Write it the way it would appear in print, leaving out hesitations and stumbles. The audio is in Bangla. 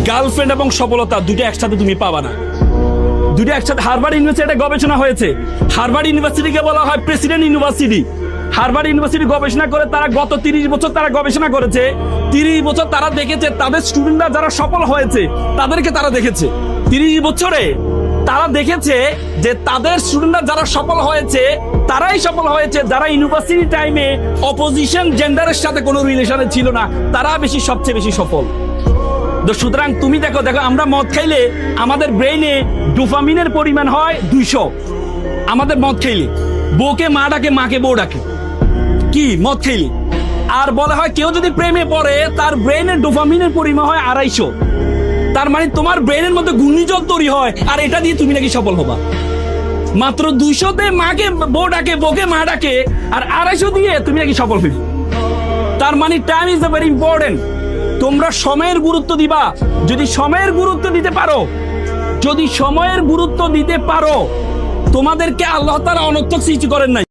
গার্লফ্রেন্ড এবং সফলতা দুটো একসাথে তুমি পাবা না, দুটো একসাথে। হার্ভার্ড ইউনিভার্সিটি গবেষণা হয়েছে, হার্ভার্ড ইউনিভার্সিটিকে বলা হয় প্রেসিডেন্ট ইউনিভার্সিটি। হার্ভার্ড ইউনিভার্সিটি গবেষণা করে, তারা গত 30 বছর তারা গবেষণা করেছে। 30 বছর তারা দেখেছে তাদের স্টুডেন্টরা যারা সফল হয়েছে তাদেরকে তারা দেখেছে। 30 বছরে তারা দেখেছে যে তাদের স্টুডেন্টরা যারা সফল হয়েছে তারাই সফল হয়েছে যারা ইউনিভার্সিটি টাইমে অপোজিশন জেন্ডারের সাথে কোনো রিলেশনে ছিল না, তারা সবচেয়ে বেশি সফল। তো সুতরাং তুমি দেখো আমরা মদ খাইলে আমাদের ব্রেইনে ডোপামিনের পরিমাণ হয় 200। আমাদের মদ খাইলে বউকে মা ডাকে, মাকে বউ ডাকে, কি মদ খাইলে। আর বলা হয় কেউ যদি প্রেমে পড়ে তার ব্রেইনের ডোপামিনের পরিমাণ হয় 250। তার মানে তোমার ব্রেইনের মধ্যে ঘূর্ণিঝড় তৈরি হয়, আর এটা দিয়ে তুমি নাকি সফল হবা। মাত্র 200-তে মাকে বউ ডাকে, বউকে মা ডাকে, আর 250 দিয়ে তুমি নাকি সফল হইবে। তার মানে টাইম ইজ ভেরি ইম্পর্টেন্ট। তোমরা সময়ের গুরুত্ব দিবা। যদি সময়ের গুরুত্ব দিতে পারো, যদি সময়ের গুরুত্ব দিতে পারো, তোমাদেরকে আল্লাহ তাআলা অনর্থক সৃষ্টি করেন নাই।